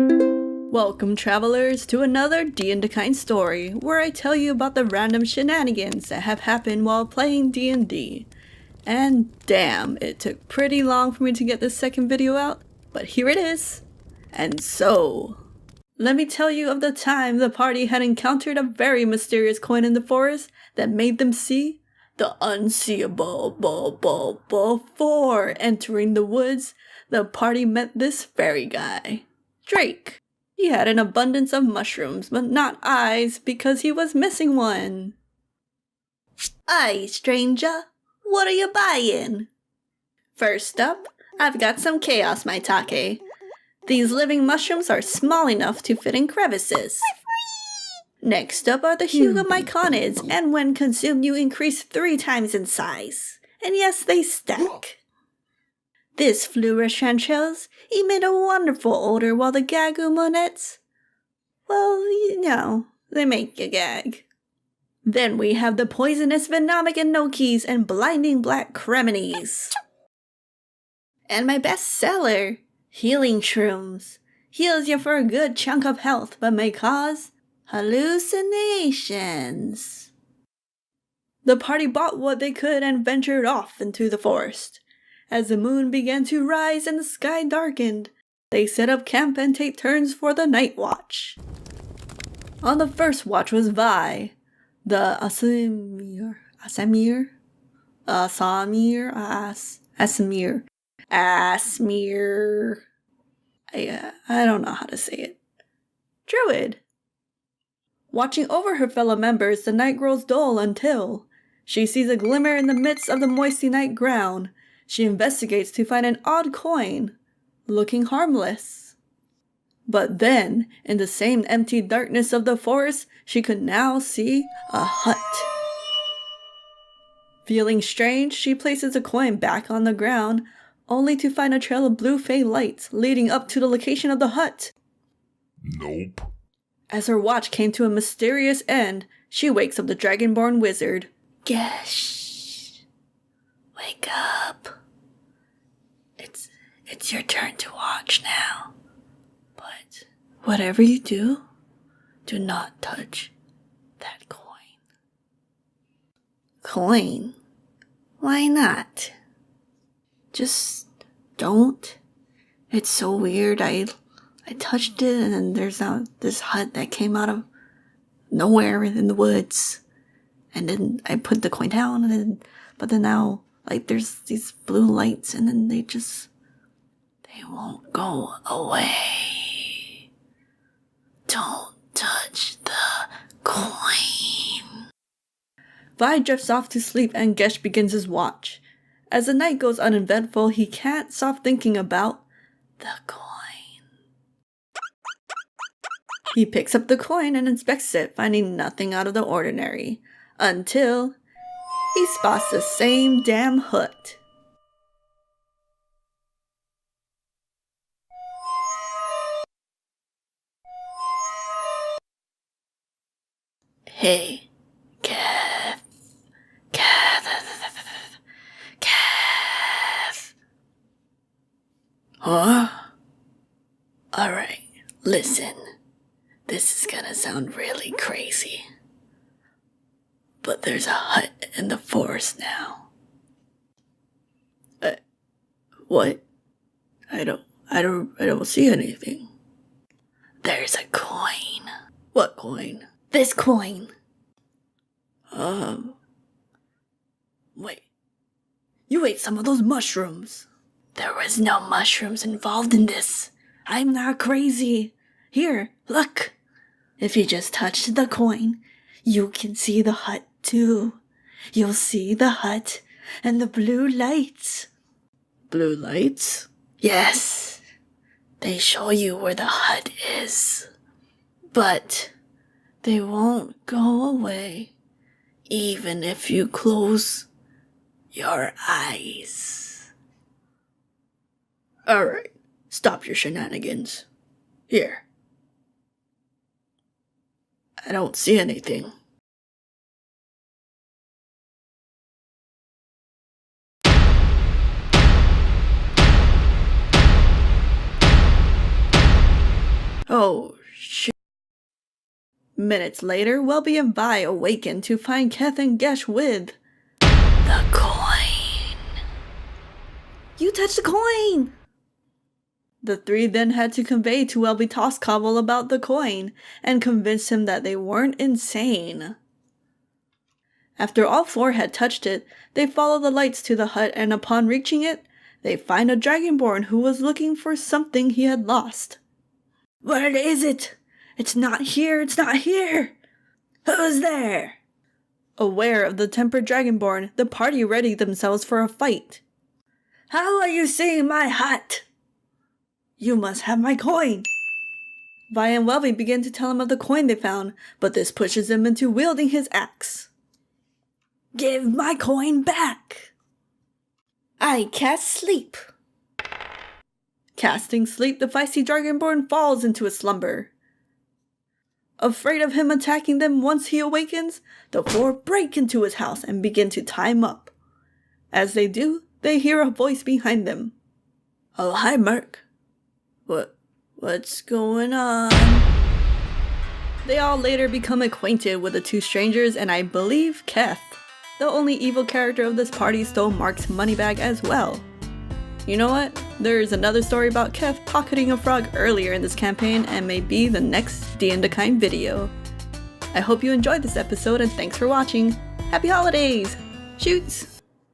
Welcome travelers to another DnDakine story, where I tell you about the random shenanigans that have happened while playing D&D. And damn, it took pretty long for me to get this second video out, but here it is. And so, let me tell you of the time the party had encountered a very mysterious coin in the forest that made them see the unseeable. Before entering the woods, the party met this fairy guy, Drake. He had an abundance of mushrooms, but not eyes, because he was missing one. "Aye, stranger, what are you buying?" "First up, I've got some chaos maitake. These living mushrooms are small enough to fit in crevices. Next up are the Hugo myconids, and when consumed you increase 3 times in size. And yes, they stack. This Fleur chanterelles emit a wonderful odor, while the Gagu monettes, well, you know, they make you gag. Then we have the poisonous Venomic Enokis and blinding black Cremones. And my best seller, Healing Shrooms. Heals you for a good chunk of health, but may cause hallucinations." The party bought what they could and ventured off into the forest. As the moon began to rise and the sky darkened, they set up camp and take turns for the night watch. On the first watch was Vi, the Asamir. I don't know how to say it. Druid. Watching over her fellow members, the night grows dull until she sees a glimmer in the midst of the moisty night ground. She investigates to find an odd coin, looking harmless. But then, in the same empty darkness of the forest, she could now see a hut. Feeling strange, she places the coin back on the ground, only to find a trail of blue fey lights leading up to the location of the hut. Nope. As her watch came to a mysterious end, she wakes up the dragonborn wizard. "Gesh, wake up. It's your turn to watch now. But whatever you do not touch that coin." "Coin? Why not?" "Just don't. It's so weird. I touched it, and then there's now this hut that came out of nowhere in the woods. And then I put the coin down, but then now, like, there's these blue lights, and then they won't go away. Don't touch the coin." Vi drifts off to sleep, and Gesh begins his watch. As the night goes uneventful, he can't stop thinking about the coin. He picks up the coin and inspects it, finding nothing out of the ordinary, until he spots the same damn hut. "Hey, Kath. Huh? Alright, listen. This is gonna sound really crazy, but there's a hut in the forest now." What? I don't see anything." "There's a coin." "What coin?" "This coin." Wait. You ate some of those mushrooms." "There was no mushrooms involved in this. I'm not crazy. Here, look. If you just touched the coin, you can see the hut too. You'll see the hut and the blue lights." "Blue lights?" "Yes. They show you where the hut is. But they won't go away, even if you close your eyes." "Alright, stop your shenanigans. Here. I don't see anything." Oh, shit. Minutes later, Welby and Vi awaken to find Keth and Gesh with the coin. You touched the coin! The three then had to convey to Welby Toscobble about the coin and convince him that they weren't insane. After all four had touched it, they follow the lights to the hut, and upon reaching it, they find a dragonborn who was looking for something he had lost. Where is it? It's not here, it's not here! Who's there? Aware of the tempered dragonborn, the party readied themselves for a fight. How are you seeing my hut? You must have my coin! Vi and Welby begin to tell him of the coin they found, but this pushes him into wielding his axe. Give my coin back! I cast sleep. Casting sleep, the feisty dragonborn falls into a slumber. Afraid of him attacking them once he awakens, the four break into his house and begin to tie him up. As they do, they hear a voice behind them. Oh, hi, Merc. What's going on? They all later become acquainted with the two strangers, and I believe Keth, the only evil character of this party, stole Mark's money bag as well. You know what? There's another story about Keth pocketing a frog earlier in this campaign and may be the next DnDakine video. I hope you enjoyed this episode and thanks for watching. Happy holidays! Shoots!